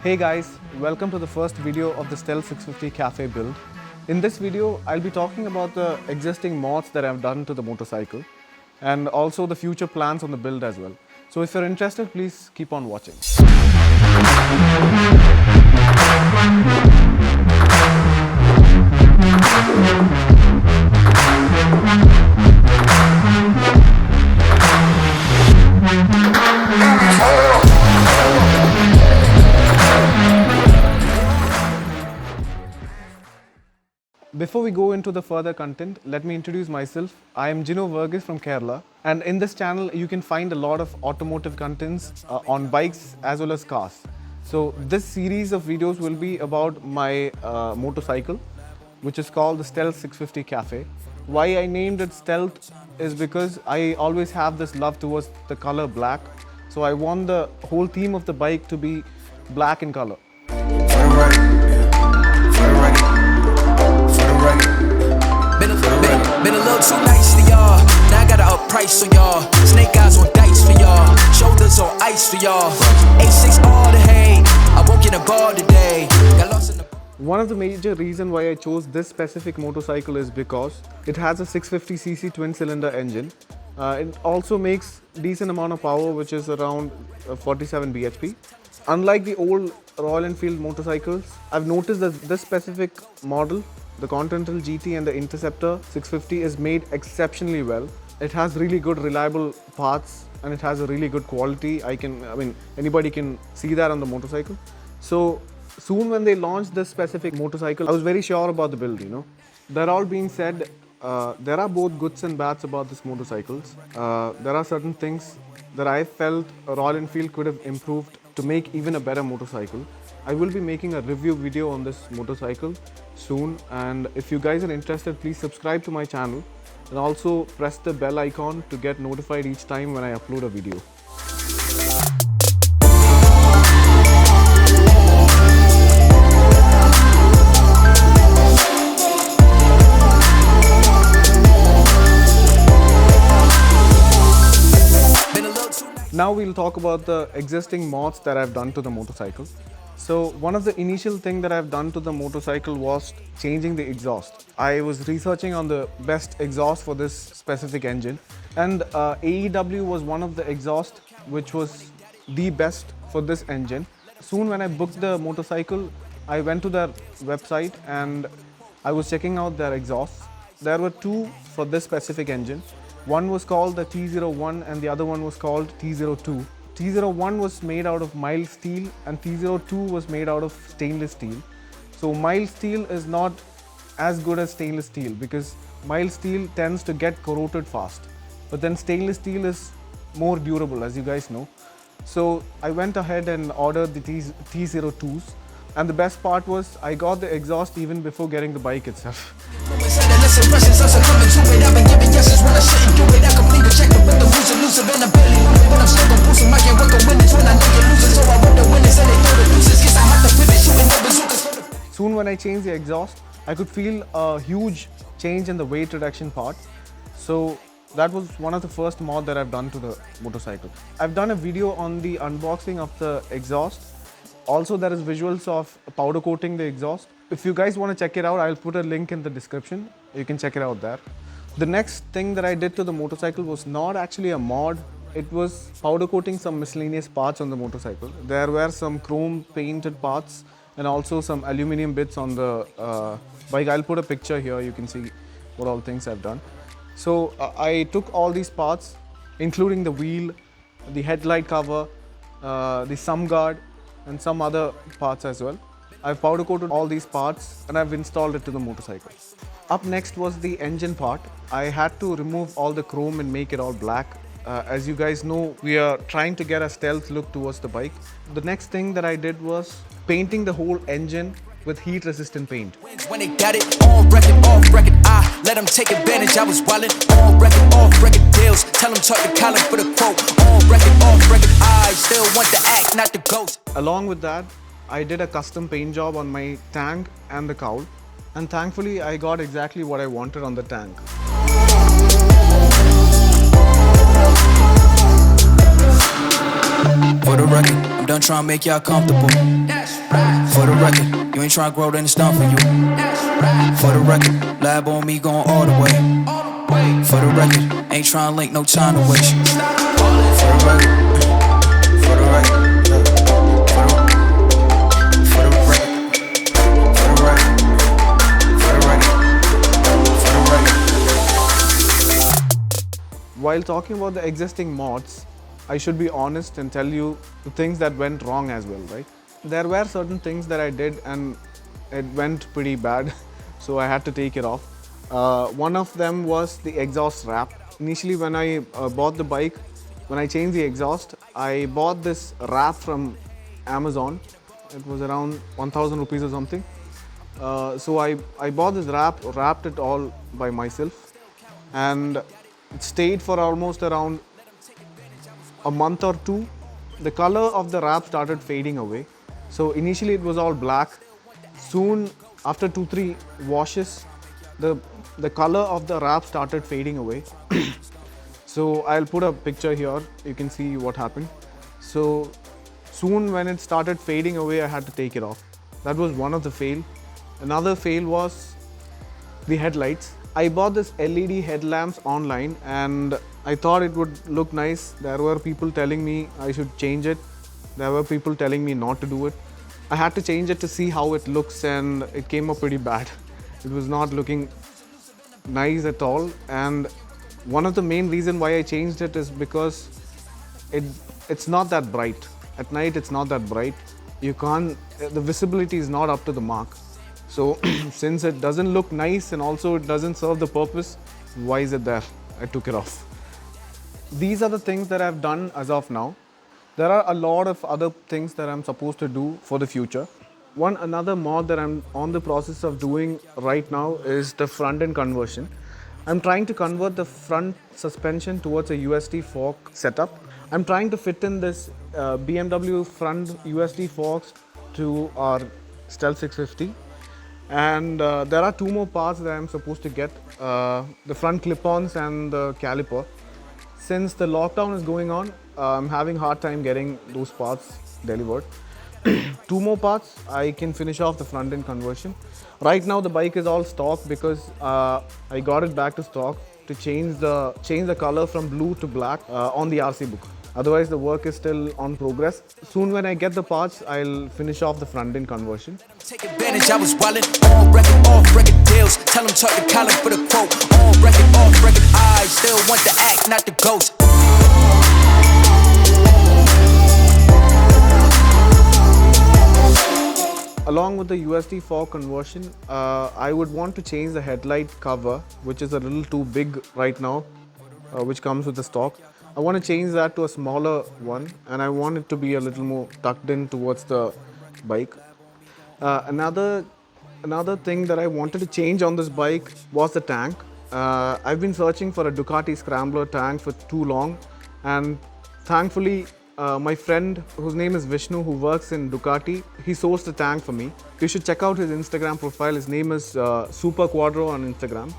Hey guys, welcome to the first video of the Stealth 650 Cafe build. In this video, I'll be talking about the existing mods that I've done to the motorcycle and also the future plans on the build as well. So if you're interested, please keep on watching. Before we go into the further content, let me introduce myself. I am Jino Verghese from Kerala, and in this channel you can find a lot of automotive contents on bikes as well as cars. So this series of videos will be about my motorcycle, which is called the Stealth 650 Cafe. Why I named it Stealth is because I always have this love towards the color black. So I want the whole theme of the bike to be black in color. Been a little too nice for y'all. Now I gotta up price on y'all. Snake eyes on dice for y'all. Shoulders on ice for y'all. A6 all the hate. I won't get a ball today. Got lost in the. One of the major reasons why I chose this specific motorcycle is because it has a 650cc twin-cylinder engine. It also makes decent amount of power, which is around 47 bhp. Unlike the old Royal Enfield motorcycles, I've noticed that this specific model, the Continental GT and the Interceptor 650, is made exceptionally well. It has really good reliable parts and it has a really good quality. Anybody can see that on the motorcycle. So soon when they launched this specific motorcycle, I was very sure about the build, That all being said, there are both goods and bads about this motorcycles. There are certain things that I felt Royal Enfield could have improved to make even a better motorcycle. I will be making a review video on this motorcycle soon, and if you guys are interested, please subscribe to my channel and also press the bell icon to get notified each time when I upload a video. Now we'll talk about the existing mods that I've done to the motorcycle. So one of the initial thing that I've done to the motorcycle was changing the exhaust. I was researching on the best exhaust for this specific engine, and AEW was one of the exhaust which was the best for this engine. Soon when I booked the motorcycle, I went to their website and I was checking out their exhausts. There were two for this specific engine. One was called the T01 and the other one was called T02. T01 was made out of mild steel and T02 was made out of stainless steel. So mild steel is not as good as stainless steel because mild steel tends to get corroded fast. But then stainless steel is more durable, as you guys know. So I went ahead and ordered the T02s. And the best part was I got the exhaust even before getting the bike itself. Soon when I changed the exhaust, I could feel a huge change in the weight reduction part. So that was one of the first mods that I've done to the motorcycle. I've done a video on the unboxing of the exhaust. Also, there is visuals of powder coating the exhaust. If you guys want to check it out, I'll put a link in the description. You can check it out there. The next thing that I did to the motorcycle was not actually a mod. It was powder coating some miscellaneous parts on the motorcycle. There were some chrome painted parts and also some aluminum bits on the bike. I'll put a picture here. You can see what all things I've done. So I took all these parts, including the wheel, the headlight cover, the sum guard, and some other parts as well. I've powder coated all these parts and I've installed it to the motorcycle. Up next was the engine part. I had to remove all the chrome and make it all black. As you guys know, we are trying to get a stealth look towards the bike. The next thing that I did was painting the whole engine with heat resistant paint. When they got it on record, off record, I let them take advantage. I was wildin' on record, off record deals. Tell them talk to Colin for the quote. On record, off record, I still want the act, not the ghost. Along with that, I did a custom paint job on my tank and the cowl. And thankfully, I got exactly what I wanted on the tank. For the record, I'm done trying to make y'all comfortable. ain't tryna grow, then it's done for you. For the record, lab on me going all the way. For the record, ain't tryna link, no time to waste. For the record, for the record, for the record, for the record, for the record, for the record. While talking about the existing mods, I should be honest and tell you the things that went wrong as well, right? There were certain things that I did and it went pretty bad, so I had to take it off. One of them was the exhaust wrap. Initially, when I bought the bike, when I changed the exhaust, I bought this wrap from Amazon. It was around 1000 rupees or something. So I bought this wrap, wrapped it all by myself, and it stayed for almost around a month or two. The color of the wrap started fading away. So initially it was all black. Soon, after 2-3 washes, the color of the wrap started fading away. So I'll put a picture here, you can see what happened. So soon when it started fading away, I had to take it off. That was one of the fail. Another fail was the headlights. I bought this LED headlamps online and I thought it would look nice. There were people telling me I should change it. There were people telling me not to do it. I had to change it to see how it looks and it came up pretty bad. It was not looking nice at all, and one of the main reason why I changed it is because it's not that bright. At night it's not that bright. The visibility is not up to the mark. So since it doesn't look nice and also it doesn't serve the purpose, why is it there? I took it off. These are the things that I've done as of now. There are a lot of other things that I'm supposed to do for the future. Another mod that I'm on the process of doing right now is the front end conversion. I'm trying to convert the front suspension towards a USD fork setup. I'm trying to fit in this BMW front USD forks to our Stealth 650. And there are 2 more parts that I'm supposed to get, the front clip-ons and the caliper. Since the lockdown is going on, I'm having a hard time getting those parts delivered. 2 more parts, I can finish off the front end conversion. Right now the bike is all stock because I got it back to stock to change the color from blue to black on the RC book. Otherwise the work is still on progress. Soon when I get the parts, I'll finish off the front end conversion. Take advantage, I was wildin', on record, off record deals. Tell them talk to Colin for the quote. On record, off record, I still want the act, not the ghost. Along with the USD fork conversion, I would want to change the headlight cover, which is a little too big right now, which comes with the stock. I want to change that to a smaller one, and I want it to be a little more tucked in towards the bike. Another thing that I wanted to change on this bike was the tank. I've been searching for a Ducati Scrambler tank for too long, and thankfully my friend, whose name is Vishnu, who works in Ducati, he sourced the tank for me. You should check out his Instagram profile. His name is Super Quadro on Instagram.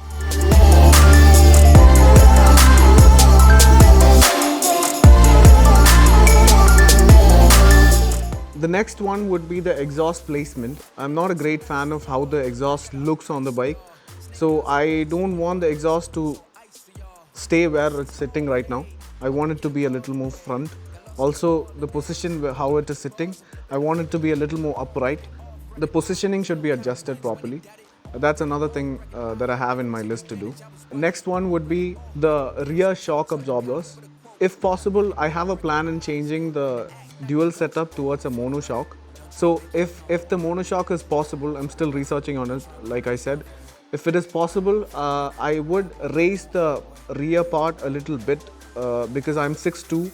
The next one would be the exhaust placement. I'm not a great fan of how the exhaust looks on the bike. So I don't want the exhaust to stay where it's sitting right now. I want it to be a little more front. Also, the position how it is sitting, I want it to be a little more upright. The positioning should be adjusted properly. That's another thing that I have in my list to do. Next one would be the rear shock absorbers. If possible, I have a plan in changing the dual setup towards a monoshock. So if the monoshock is possible, I'm still researching on it, like I said. If it is possible, I would raise the rear part a little bit because I'm 6'2",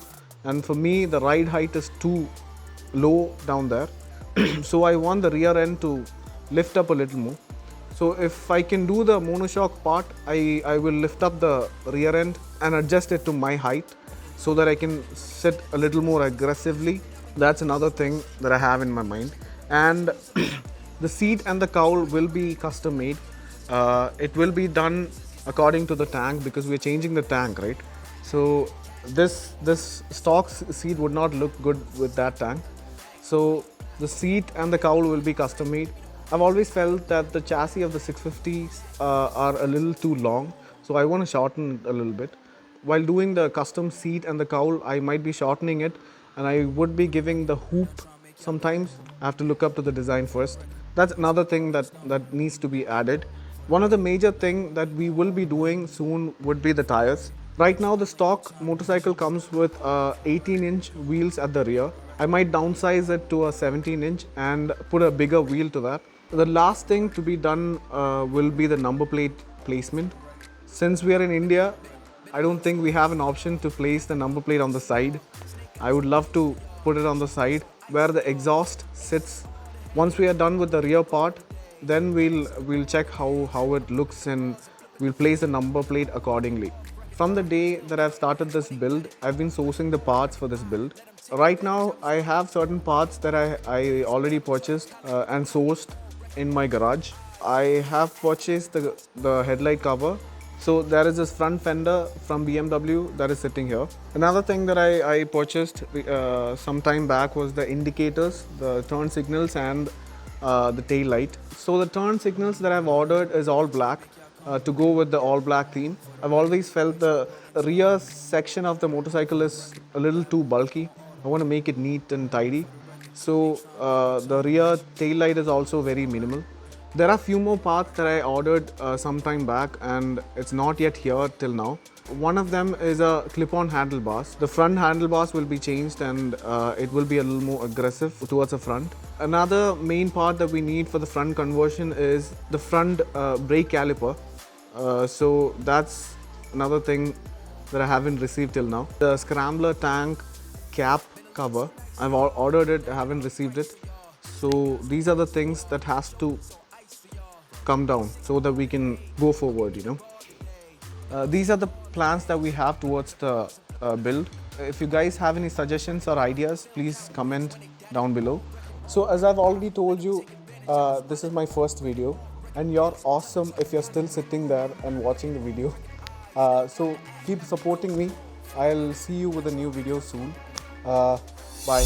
and for me the ride height is too low down there. So I want the rear end to lift up a little more. So if I can do the monoshock part, I will lift up the rear end and adjust it to my height so that I can sit a little more aggressively. That's another thing that I have in my mind. And the seat and the cowl will be custom made. It will be done according to the tank because we're changing the tank, right? So this stock seat would not look good with that tank. So the seat and the cowl will be custom made. I've always felt that the chassis of the 650s are a little too long, so I want to shorten it a little bit. While doing the custom seat and the cowl, I might be shortening it, and I would be giving the hoop sometimes. I have to look up to the design first. That's another thing that needs to be added. One of the major thing that we will be doing soon would be the tires. Right now the stock motorcycle comes with 18-inch wheels at the rear. I might downsize it to a 17-inch and put a bigger wheel to that. The last thing to be done will be the number plate placement. Since we are in India, I don't think we have an option to place the number plate on the side. I would love to put it on the side where the exhaust sits. Once we are done with the rear part, then we'll check how it looks and we'll place the number plate accordingly. From the day that I've started this build, I've been sourcing the parts for this build. Right now, I have certain parts that I already purchased and sourced in my garage. I have purchased the headlight cover. So there is this front fender from BMW that is sitting here. Another thing that I purchased some time back was the indicators, the turn signals and the tail light. So the turn signals that I've ordered is all black to go with the all black theme. I've always felt the rear section of the motorcycle is a little too bulky. I want to make it neat and tidy. So the rear tail light is also very minimal. There are few more parts that I ordered some time back and it's not yet here till now. One of them is a clip-on handlebars. The front handlebars will be changed and it will be a little more aggressive towards the front. Another main part that we need for the front conversion is the front brake caliper. So that's another thing that I haven't received till now. The scrambler tank cap cover, I've ordered it, I haven't received it. So these are the things that has to come down so that we can go forward, These are the plans that we have towards the build. If you guys have any suggestions or ideas, please comment down below. So as I've already told you, this is my first video and you're awesome if you're still sitting there and watching the video. So keep supporting me. I'll see you with a new video soon. Bye.